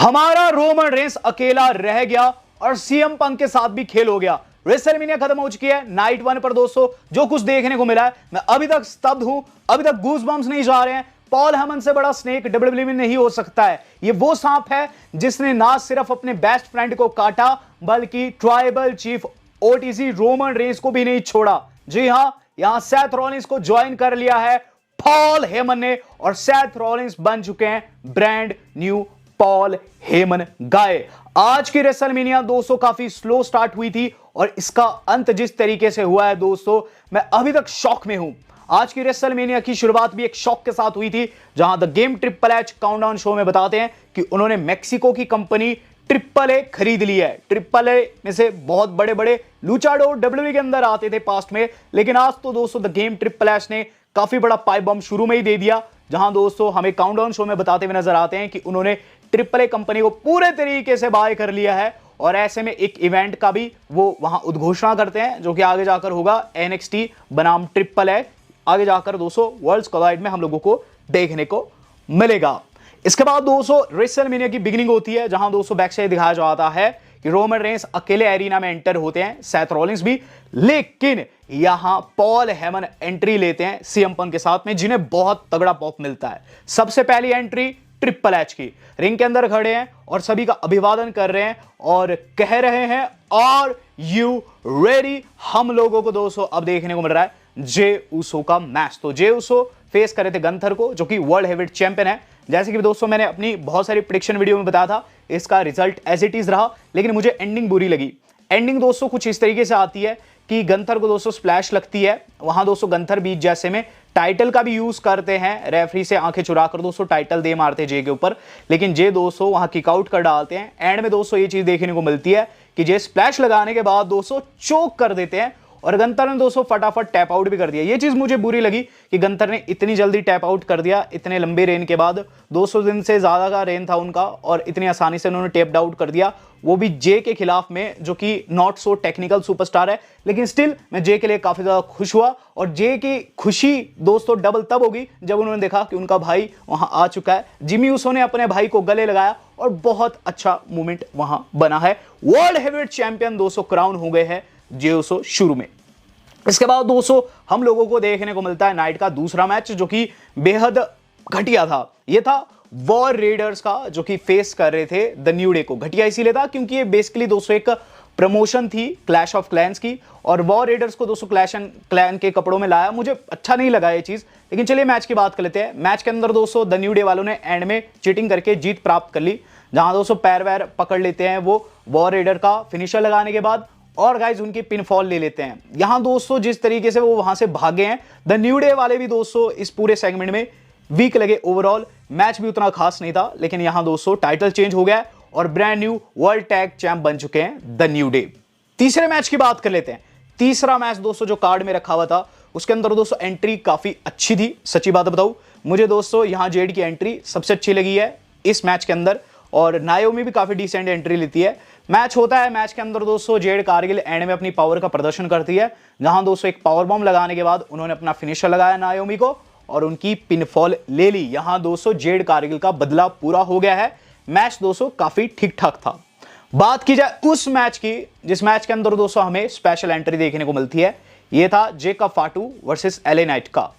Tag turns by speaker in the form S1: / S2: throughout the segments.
S1: हमारा Roman Reigns अकेला रह गया और सीएम पंक के साथ भी खेल हो गया। रेसलमेनिया खत्म हो चुकी है। नाइट 1 पर दोस्तों जो कुछ देखने को मिला है, मैं अभी तक स्तब्ध हूं। अभी तक गूज बम्स नहीं जा रहे हैं। पॉल हेमन से बड़ा स्नेक डब्ल्यूडब्ल्यूई में नहीं हो सकता है। ये वो सांप है जिसने ना सिर्फ अपने बेस्ट फ्रेंड को काटा, बल्कि tribal chief OTC Roman Reigns को भी नहीं छोड़ा। जी हां, यहां सेथ रॉलिंस को ज्वाइन कर लिया है पॉल हेमन ने, और सेथ रॉलिंस बन चुके हैं ब्रांड न्यू पॉल हेमन गाय। आज की रेसलमेनिया दोस्तों काफी स्लो स्टार्ट हुई थी और इसका अंत जिस तरीके से हुआ है दोस्तों, मैं अभी तक शॉक में हूं। आज की रेसलमेनिया की शुरुआत भी एक शॉक के साथ हुई थी, जहां the game triple H countdown show में बताते हैं कि उन्होंने मेक्सिको की कंपनी ट्रिपल ए खरीद ली है। ट्रिपल ए में से बहुत बड़े बड़े लूचाडोर डब्ल्यूडब्ल्यूई के अंदर आते थे पास्ट में, लेकिन आज तो दोस्तों द गेम ट्रिपल एच ने काफी बड़ा पाइप बम शुरू में ही दे दिया, जहां दोस्तों हमें काउंटडाउन शो में बताते हुए नजर आते हैं कि उन्होंने ट्रिपल ए कंपनी को पूरे तरीके से बाय कर लिया है। और ऐसे में एक इवेंट का भी वो वहां उद्घोषणा करते हैं, जो कि आगे जाकर होगा NXT बनाम ट्रिपल ए। आगे जाकर दोस्तों वर्ल्ड्स कोलाइड में हम लोगों को देखने को मिलेगा। इसके बाद दोस्तों रेसलमेनिया की बिगिनिंग होती है, जहां दोस्तों बैक से दिखाया जाता है कि रोमन रेंस अकेले एरिना में एंटर होते हैं, सेथ रॉलिंस भी, लेकिन यहां पॉल हेमन एंट्री लेते हैं सीएम पंक के साथ में, जिन्हें बहुत तगड़ा पॉप मिलता है। सबसे पहली एंट्री ट्रिपल एच की, रिंग के अंदर खड़े हैं और सभी का अभिवादन कर रहे हैं और कह रहे हैं आर यू रेडी। हम लोगों को दोस्तों अब देखने को मिल रहा है जे उसो का मैच। तो जे उसो फेस करे थे गंथर को, जो कि वर्ल्ड हेवीवेट चैंपियन है। जैसे कि दोस्तों मैंने अपनी बहुत सारी प्रेडिक्शन वीडियो में बताया था, इसका रिजल्ट एज इट इज रहा, लेकिन मुझे एंडिंग बुरी लगी। एंडिंग दोस्तों कुछ इस तरीके से आती है कि गंथर को दोस्तों स्प्लैश लगती है। वहां दोस्तों गंथर बीच जैसे में टाइटल का भी यूज करते हैं, रेफरी से आंखें चुराकर दोस्तों टाइटल दे मारते जे के ऊपर, लेकिन जे दोस्तों वहां किकआउट कर डालते हैं। एंड में दोस्तों ये चीज देखने को मिलती है कि जे स्प्लैश लगाने के बाद दोस्तों चोक कर देते हैं और गंथर ने दोस्तों फटाफट टैप आउट भी कर दिया। ये चीज मुझे बुरी लगी कि गंथर ने इतनी जल्दी टैप आउट कर दिया, इतने लंबे रेन के बाद। 200 दिन से ज्यादा का रेन था उनका और इतनी आसानी से उन्होंने टैप आउट कर दिया, वो भी जे के खिलाफ में, जो कि नॉट सो टेक्निकल सुपरस्टार है। लेकिन स्टिल मैं जे के लिए काफी ज्यादा खुश हुआ, और जे की खुशी दोस्तों डबल तब होगी जब उन्होंने देखा कि उनका भाई वहां आ चुका है। जिमी ऊसो ने अपने भाई को गले लगाया और बहुत अच्छा मूवमेंट वहां बना है। वर्ल्ड हेवीवेट चैंपियन दोस्तों क्राउन हो गए हैं जे उसो शुरू में। इसके बाद दोस्तों हम लोगों को देखने को मिलता है नाइट का दूसरा मैच, जो कि बेहद घटिया था। यह था वॉर रेडर्स का, जो कि फेस कर रहे थे द न्यू डे को। घटिया इसीलिए था क्योंकि ये बेसिकली दोस्तों एक प्रमोशन थी क्लैश ऑफ क्लैंस की, और वॉर रेडर्स को दोस्तों क्लैश एंड क्लैन के कपड़ों में लाया। मुझे अच्छा नहीं लगा ये चीज, लेकिन चलिए मैच की बात कर लेते हैं। मैच के अंदर दोस्तों द न्यू डे वालों ने एंड में चीटिंग करके जीत प्राप्त कर ली, जहां दोस्तों पैर वैर पकड़ लेते हैं वो वॉर रेडर का फिनिशर लगाने के बाद, और गाइज उनकी पिनफॉल ले लेते हैं। यहां दोस्तों जिस तरीके से वो वहां से भागे हैं, द न्यू डे वाले भी दोस्तों इस पूरे सेगमेंट में वीक लगे। ओवरऑल मैच भी उतना खास नहीं था, लेकिन यहां दोस्तों टाइटल चेंज हो गया और brand new world tag champ बन चुके हैं द न्यू डे। तीसरे मैच की बात कर लेते हैं। तीसरा मैच दोस्तों जो कार्ड में रखा हुआ था, उसके अंदर दोस्तों एंट्री काफी अच्छी थी। सच्ची बात बताऊं, मुझे दोस्तों यहां जेड की एंट्री सबसे अच्छी लगी है इस मैच के अंदर, और नायोमी भी काफी डिसेंट एंट्री लेती है। मैच होता है, मैच के अंदर दोस्तों जेड कारगिल एंड में अपनी पावर का प्रदर्शन करती है, जहां दोस्तों एक पावर बॉम्ब लगाने के बाद उन्होंने अपना फिनिशर लगाया नायोमी को और उनकी पिनफॉल ले ली। यहां दोस्तों जेड कारगिल का बदला पूरा हो गया है। मैच दोस्तों काफी ठीक ठाक था। बात की जाए उस मैच की, जिस मैच के अंदर दोस्तों हमें स्पेशल एंट्री देखने को मिलती है, यह था जेकब फाटू वर्सेस LA नाइट का।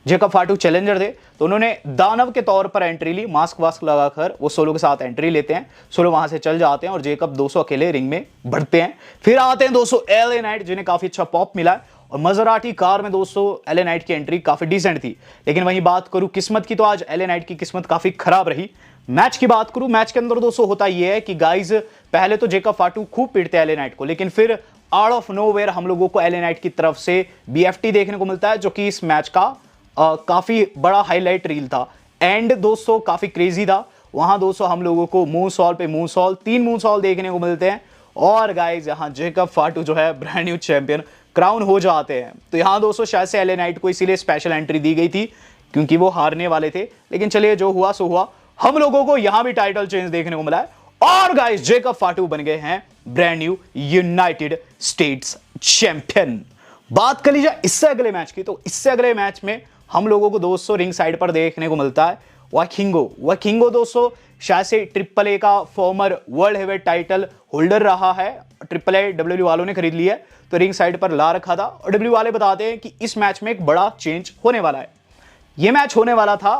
S1: जेकब फाटू चैलेंजर थे, तो उन्होंने दानव के तौर पर एंट्री ली। मास्क वास्क लगाकर वो सोलो के साथ एंट्री लेते हैं। सोलो वहां से चल जाते हैं और जेकब 200 अकेले रिंग में बढ़ते हैं। फिर आते हैं दोस्तों LA नाइट, जिन्हें काफी अच्छा पॉप मिला, और मजराटी कार में दोस्तों LA नाइट की एंट्री काफी डिसेंट थी। लेकिन वहीं बात करूं किस्मत की, तो आज LA नाइट की किस्मत काफी खराब रही। मैच की बात करूं, मैच के अंदर दोस्तों होता यह है कि गाइज पहले तो जेकब फाटू खूब पीटते हैं LA नाइट को, लेकिन फिर आउट ऑफ नोवेयर हम लोगों को LA नाइट की तरफ से BFT देखने को मिलता है, जो कि इस मैच का काफी बड़ा हाईलाइट रील था। एंड दोस्तों काफी क्रेजी था। वहां दोस्तों हम लोगों को मून सॉल पे मून सॉल, 3 मून सॉल देखने को मिलते हैं, और गाइज यहां जेकब फाटू जो है ब्रांड न्यू चैंपियन क्राउन हो जाते हैं। तो यहां दोस्तों शायद से LA नाइट को इसीलिए स्पेशल एंट्री दी गई थी, क्योंकि वो हारने वाले थे। लेकिन चलिए जो हुआ सो हुआ। हम लोगों को यहां भी टाइटल चेंज देखने को मिला है, और गाइज जेकब फाटू बन गए हैं brand new United states champion. बात कर लीजिए इससे अगले मैच की, तो इससे अगले मैच में हम लोगों को दोस्तों रिंग साइड पर देखने को मिलता है वकिंगो दोस्तों शायद से ट्रिपल ए का farmer world heavyweight title holder रहा है। ट्रिपल ए डब्ल्यूडब्ल्यू वालों ने खरीद लिया है, तो रिंग साइड पर ला रखा था। और डब्ल्यू वाले बताते हैं कि इस मैच में एक बड़ा चेंज होने वाला है। यह मैच होने वाला था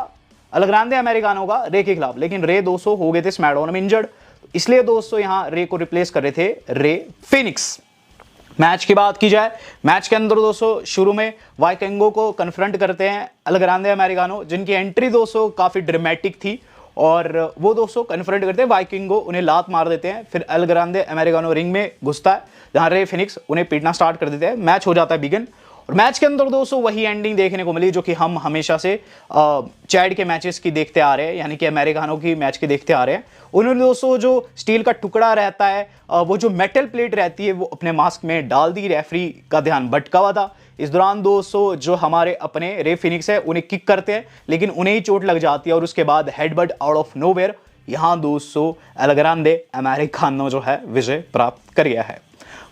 S1: एल ग्रांडे अमेरिकानो का रे के खिलाफ, लेकिन रे दोस्तों हो गए थे स्मैकडाउन में इंजर्ड, इसलिए दोस्तों यहां रे को रिप्लेस कर रहे थे रे फिनिक्स। मैच की बात की जाए, मैच के अंदर दोस्तों शुरू में वाइकिंगो को कन्फ्रंट करते हैं एल ग्रांडे अमेरिकानो, जिनकी एंट्री दोस्तों काफी ड्रामेटिक थी और वो दोस्तों कन्फ्रंट करते हैं वाइकिंगो, उन्हें लात मार देते हैं। फिर एल ग्रांडे अमेरिकानो रिंग में घुसता है, जहां रे फिनिक्स उन्हें पीटना स्टार्ट कर देते हैं। मैच हो जाता है बिगिन और मैच के अंदर दोस्तों वही एंडिंग देखने को मिली जो कि हम हमेशा से चैड के मैचेस की देखते आ रहे हैं, यानी कि अमेरिकानों की मैच के देखते आ रहे हैं। उन्होंने दोस्तों जो स्टील का टुकड़ा रहता है, वो जो मेटल प्लेट रहती है, वो अपने मास्क में डाल दी। रेफरी का ध्यान भटका हुआ था। इस दौरान दोस्तों जो हमारे अपने रे फिनिक्स है उन्हें किक करते हैं, लेकिन उन्हें ही चोट लग जाती है और उसके बाद हेडबट आउट ऑफ नोवेयर यहां दोस्तों एल ग्रांडे अमेरिकानो जो है विजय प्राप्त कर गया है।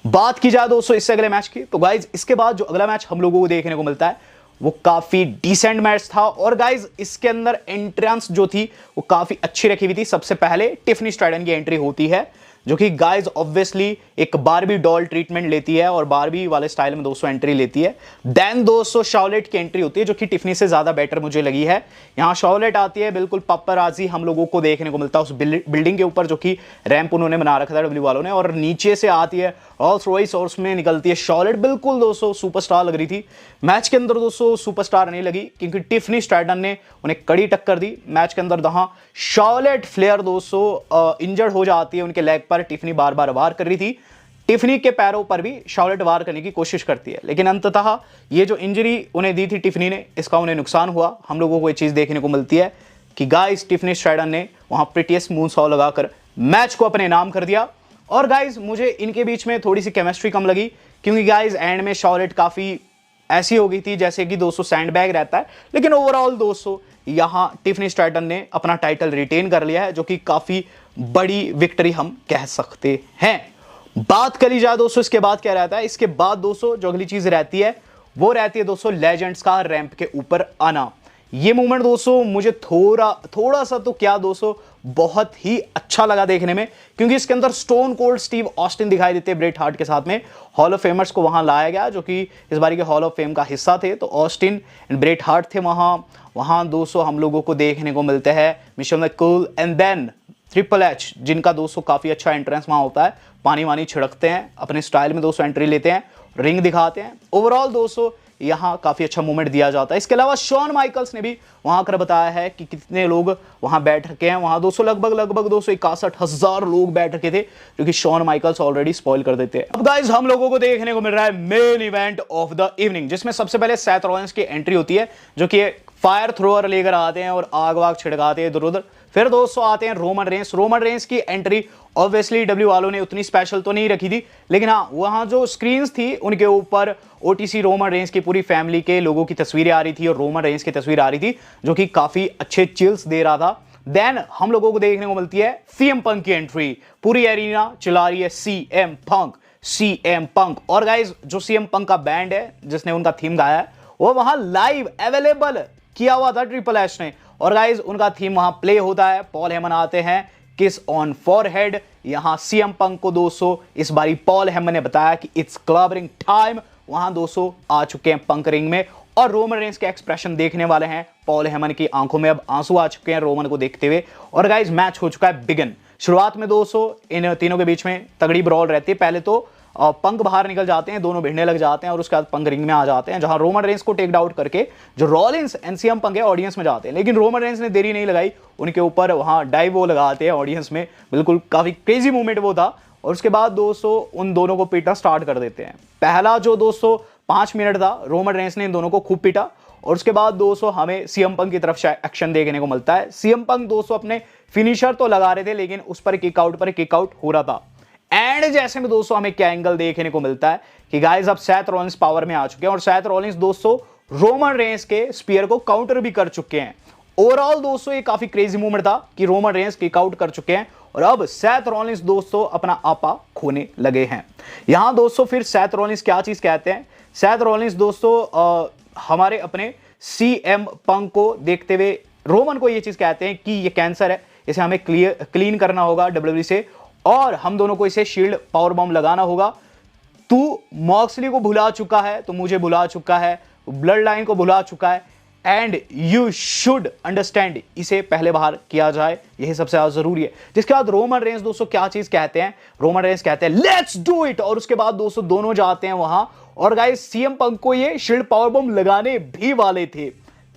S1: बात की जाए दोस्तों इससे अगले मैच की, तो गाइज इसके बाद जो अगला मैच हम लोगों को देखने को मिलता है वो काफी डिसेंट मैच था। और गाइज इसके अंदर एंट्रेंस जो थी वो काफी अच्छी रखी हुई थी। सबसे पहले टिफनी स्ट्रैटन की एंट्री होती है, जो कि गाइज ऑब्वियसली एक बारबी डॉल ट्रीटमेंट लेती है और बारबी वाले स्टाइल में दोस्तों एंट्री लेती है। देन दोस्तों शार्लेट की एंट्री होती है, जो कि टिफनी से ज्यादा बेटर मुझे लगी है। यहां शार्लेट आती है, बिल्कुल पप्पराजी हम लोगों को देखने को मिलता है उस बिल्डिंग के ऊपर, जो कि रैंप उन्होंने बना रखा था डब्ल्यू वालों ने, और नीचे से आती है रोल्स रॉयस और उसमें निकलती है शार्लेट। बिल्कुल दोस्तों सुपरस्टार लग रही थी। मैच के अंदर दोस्तों सुपरस्टार नहीं लगी, क्योंकि टिफनी स्ट्रैटन ने उन्हें कड़ी टक्कर दी मैच के अंदर। जहां शार्लेट फ्लेयर दोस्तों इंजर्ड हो जाती है, उनके लेग पर टिफनी बार बार वार कर रही थी। टिफनी के पैरों पर भी शार्लेट वार करने की कोशिश करती है, लेकिन अंततः ये जो इंजरी उन्हें दी थी टिफनी ने, इसका उन्हें नुकसान हुआ। हम लोगों को ये चीज देखने को मिलती है कि गाइस टिफनी स्ट्रैटन ने वहां प्रीटियस्ट मूनसॉ लगाकर मैच को अपने नाम कर दिया। और गाइस मुझे इनके बीच में थोड़ी सी केमिस्ट्री कम लगी, क्योंकि गाइस एंड में शार्लेट काफी ऐसी हो गई थी जैसे कि दोस्तों सैंडबैग रहता है। लेकिन ओवरऑल दोस्तों यहां टिफनी स्ट्रैटन ने अपना टाइटल रिटेन कर लिया है, जो कि काफी बड़ी विक्ट्री हम कह सकते हैं। बात करी जाए दोस्तों इसके बाद क्या रहता है, इसके बाद दोस्तों जो अगली चीज रहती है वो रहती है दोस्तों लेजेंड्स का रैंप के ऊपर आना। ये मूवमेंट दोस्तों मुझे थोड़ा सा तो क्या दोस्तों बहुत ही अच्छा लगा देखने में, क्योंकि इसके अंदर स्टोन कोल्ड स्टीव ऑस्टिन दिखाई देते हैं ब्रेट हार्ट के साथ में। हॉल ऑफ फेमर्स को वहां लाया गया, जो कि इस बारी के हॉल ऑफ फेम का हिस्सा थे। तो ऑस्टिन एंड ब्रेट हार्ट थे वहां दोस्तों हम लोगों को देखने को मिलते हैं Michelle McCool and then triple H, जिनका दोस्तों काफी अच्छा एंट्रेंस वहां होता है। पानी वानी छिड़कते हैं, अपने स्टाइल में दोस्तों एंट्री लेते हैं, रिंग दिखाते हैं। ओवरऑल दोस्तों यहां काफी अच्छा मूवमेंट दिया जाता है। इसके अलावा शॉन माइकल्स ने भी वहां आकर बताया है कि कितने लोग वहां बैठ रखे हैं। वहां दोस्तों लगभग 261,000 लोग बैठ रखे थे, जो कि शॉन माइकल्स ऑलरेडी स्पॉइल कर देते हैं। अब गाइस हम लोगों को देखने को मिल रहा है main event of the evening, जिसमें सबसे पहले सेथ रॉलिंस की एंट्री होती है, जो कि फायर थ्रोअर लेकर आते हैं और आग वाग छिड़काते हैं इधर उधर। फिर दोस्तों आते हैं रोमन रेंस की एंट्री ऑब्वियसली डब्ल्यू वालों ने उतनी स्पेशल तो नहीं रखी थी, लेकिन हाँ वहां जो स्क्रीन्स थी उनके ऊपर ओटीसी रोमन रेंस की पूरी फैमिली के लोगों की तस्वीरें आ रही थी और रोमन रेंस की तस्वीर आ रही थी, जो कि काफी अच्छे चिल्स दे रहा था। देन हम लोगों को देखने को मिलती है सीएम पंक की एंट्री। पूरी एरिना चिल्ला रही है सीएम पंक। और गाइज जो सीएम पंक का बैंड है जिसने उनका थीम गाया है, वो वहां लाइव अवेलेबल किया हुआ था ट्रिपल एच ने। और गाइज उनका थीम वहां प्ले होता है। पॉल हेमन आते हैं, किस ऑन फॉरहेड। यहां सीएम पंक को दोस्तों इस बारी पॉल हेमन ने बताया कि इट्स क्लबरिंग टाइम। वहां दोस्तों आ चुके हैं पंक रिंग में और रोमन रेंस के एक्सप्रेशन देखने वाले हैं। पॉल हेमन की आंखों में अब आंसू आ चुके हैं रोमन को देखते हुए। और गाइज मैच हो चुका है बिगिन। शुरुआत में दोस्तों इन तीनों के बीच में तगड़ी ब्रॉल रहती है। पहले तो पंक बाहर निकल जाते हैं, दोनों भिड़ने लग जाते हैं और उसके बाद पंक रिंग में आ जाते हैं, जहां रोमन रेंस को टेक डाउन करके जो रॉलिंस एंड सीएम पंक है ऑडियंस में जाते हैं। लेकिन रोमन रेंस ने देरी नहीं लगाई, उनके ऊपर वहां डाइव वो लगाते हैं ऑडियंस में। बिल्कुल काफी क्रेजी मूवमेंट वो था। और उसके बाद दोस्तों उन दोनों को पीटना स्टार्ट कर देते हैं। पहला जो दोस्तों 5 मिनट था रोमन रेंस ने इन दोनों को खूब पीटा। और उसके बाद दोस्तों हमें सीएम पंक की तरफ से एक्शन देखने को मिलता है। सीएम पंक दोस्तों अपने फिनिशर तो लगा रहे थे, लेकिन उस पर किकआउट हो रहा था। एंड जैसे में दोस्तों हमें क्या एंगल देखने को मिलता है कि गाइस अब सेथ रॉलिंस पावर में आ चुके हैं और सेथ रॉलिंस दोस्तों रोमन रेंस के स्पीयर को काउंटर भी कर चुके हैं। ओवरऑल दोस्तों ये काफी क्रेजी मूवमेंट था कि रोमन रेंस किक आउट कर चुके हैं और अब सेथ रॉलिंस दोस्तों अपना आपा खोने लगे हैं। यहां दोस्तों फिर सेथ रॉलिंस क्या चीज कहते हैं। सेथ रॉलिंस दोस्तों हमारे अपने सीएम पंक को देखते हुए रोमन को ये चीज कहते हैं कि ये कैंसर है, इसे हमें क्लीन करना होगा WWE से, और हम दोनों को इसे शील्ड पावर बॉम्ब लगाना होगा। तू मॉक्सली को भुला चुका है, तो मुझे भुला चुका है, ब्लड लाइन को भुला चुका है, एंड यू शुड अंडरस्टैंड, इसे पहले बाहर किया जाए, यही सबसे ज्यादा जरूरी है। जिसके बाद रोमन रेंस दोस्तों क्या चीज कहते हैं, रोमन रेंस कहते हैं लेट्स डू इट, और उसके बाद दोस्तों दोनों जाते हैं वहां, और गाइस सीएम पंक को ये शील्ड पावर बॉम्ब लगाने भी वाले थे,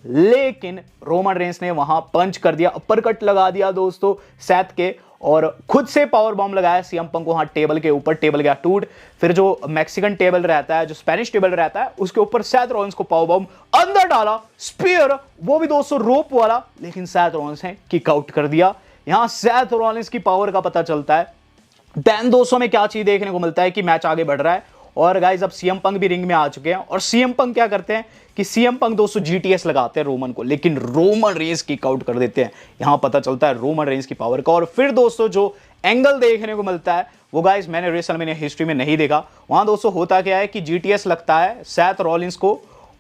S1: लेकिन रोमन रेंस ने वहां पंच कर दिया, अपर कट लगा दिया दोस्तों सेथ के, और खुद से पावर बॉम्ब लगाया सीएम पंक को वहां टेबल के ऊपर, टेबल गया टूट। फिर जो मैक्सिकन टेबल रहता है, जो स्पेनिश टेबल रहता है, उसके ऊपर सेथ रॉलिंस को पावर बॉम्ब अंदर डाला, स्पीयर, वो भी दोस्तों रोप वाला, लेकिन सेथ रॉलिंस ने किक आउट कर दिया। यहां सेथ रॉलिंस की पावर का पता चलता है। देन दोस्तों में क्या चीज देखने को मिलता है कि मैच आगे बढ़ रहा है, और गाइस अब सीएम पंक भी रिंग में आ चुके हैं, और सीएम पंक क्या करते हैं कि सीएम पंक दोस्तों जीटीएस लगाते हैं रोमन को, लेकिन रोमन रेंस किक आउट कर देते हैं। यहां पता चलता है रोमन रेंस की पावर का। और फिर दोस्तों जो एंगल देखने को मिलता है वो गाइस मैंने रेसलमेनिया हिस्ट्री में नहीं देखा। वहां दोस्तों होता क्या है कि जीटीएस लगता है सेथ रॉलिंस को,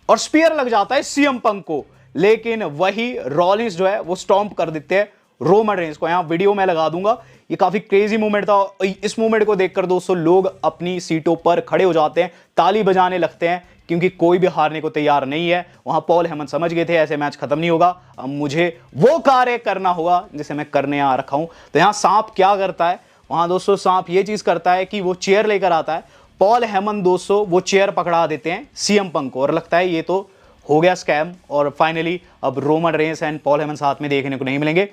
S1: और स्पीयर लग जाता है सीएम पंक को, लेकिन वही रॉलिंस जो है वो स्टॉम्प कर देते हैं रोमन रेंस को। यहां वीडियो में लगा दूंगा, ये काफी क्रेजी मूवमेंट था। इस मूवमेंट को देखकर दोस्तों लोग अपनी सीटों पर खड़े हो जाते हैं, ताली बजाने लगते हैं, क्योंकि कोई भी हारने को तैयार नहीं है। वहां पॉल हेमन समझ गए थे ऐसे मैच खत्म नहीं होगा, अब मुझे वो कार्य करना होगा जिसे मैं करने आ रखा हूं। तो यहां सांप क्या करता है, वहां दोस्तों सांप ये चीज करता है कि वो चेयर लेकर आता है, पॉल हेमन दोस्तों वो चेयर पकड़ा देते हैं सीएम पंक को, और लगता है ये तो हो गया स्कैम, और फाइनली अब Roman Reigns and Paul Heyman साथ में देखने को नहीं मिलेंगे।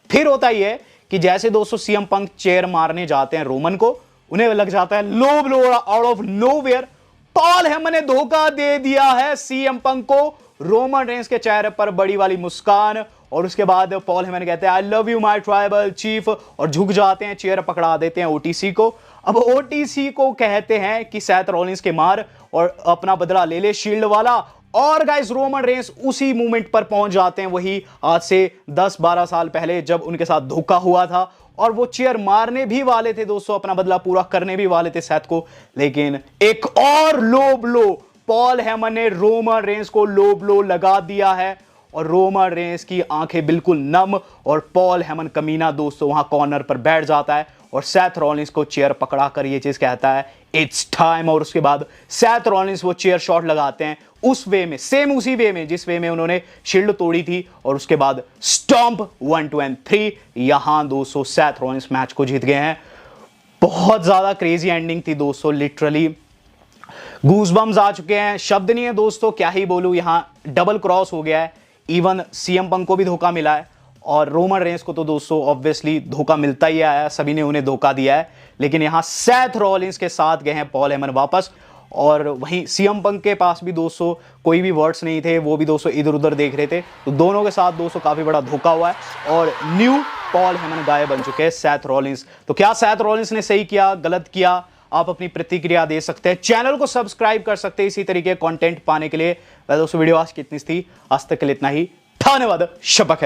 S1: फिर होता ही है कि जैसे दोस्तों सीएम पंक चेयर मारने जाते हैं रोमन को, उन्हें लग जाता है लो blow out of nowhere, Paul Heyman ने धोखा दे दिया है सीएम पंक को। रोमन रेंस के चेहरे पर बड़ी वाली मुस्कान, और उसके बाद पॉल हेमन कहते हैं I love you my tribal chief, और झुक जाते हैं, चेयर पकड़ा देते हैं ओटीसी को। अब ओटीसी को कहते हैं कि सेथ रॉलिंस के मार और अपना बदला ले ले शील्ड वाला, और गाइस रोमन रेंस उसी मोमेंट पर पहुंच जाते हैं, वही आज से 10-12 साल पहले जब उनके साथ धोखा हुआ था, और वो चेयर मारने भी वाले थे दोस्तों, अपना बदला पूरा करने भी वाले थे सेथ को, लेकिन एक और लो ब्लो पॉल हेमन ने रोमन रेंस को लो ब्लो लगा दिया है, और रोमन रेंस की आंखें बिल्कुल नम, और पॉल हेमन कमीना दोस्तों वहां कॉर्नर पर बैठ जाता है, और सेथ रॉलिंस को चेयर पकड़ाकर ये चीज कहता है इट्स टाइम, और उसके बाद सेथ रॉलिंस वो चेयर शॉट लगाते हैं उस वे में, सेम उसी वे में जिस वे में उन्होंने शील्ड तोड़ी थी, और उसके बाद स्टॉम्प 1 2 and 3। यहां दोस्तों सेथ रॉलिंस मैच को जीत गए हैं। बहुत ज्यादा क्रेजी एंडिंग थी दोस्तों, लिटरली गूज़बम्स आ चुके हैं, शब्द नहीं है दोस्तों, क्या ही बोलूं। यहां डबल क्रॉस हो गया है, इवन सीएम पंक को भी धोखा मिला है, और रोमन रेंस को तो दोस्तों ऑब्वियसली धोखा मिलता ही आया, सभी ने उन्हें धोखा दिया है, लेकिन यहां सेथ रॉलिंस के साथ गए हैं पॉल हेमन वापस, और वहीं सीएम पंक के पास भी दोस्तों कोई भी वर्ड्स नहीं थे, वो भी दोस्तों इधर उधर देख रहे थे। तो दोनों के साथ दोस्तों काफी बड़ा धोखा हुआ है, और न्यू पॉल हेमन गायब बन चुके हैं सेथ रॉलिंस। तो क्या सेथ रॉलिंस ने सही किया, गलत किया, आप अपनी प्रतिक्रिया दे सकते हैं, चैनल को सब्सक्राइब कर सकते हैं इसी तरीके कंटेंट पाने के लिए। दोस्तों वीडियो आज कितनी थी, आज तक के लिए इतना ही, धन्यवाद, शब्बा खैर।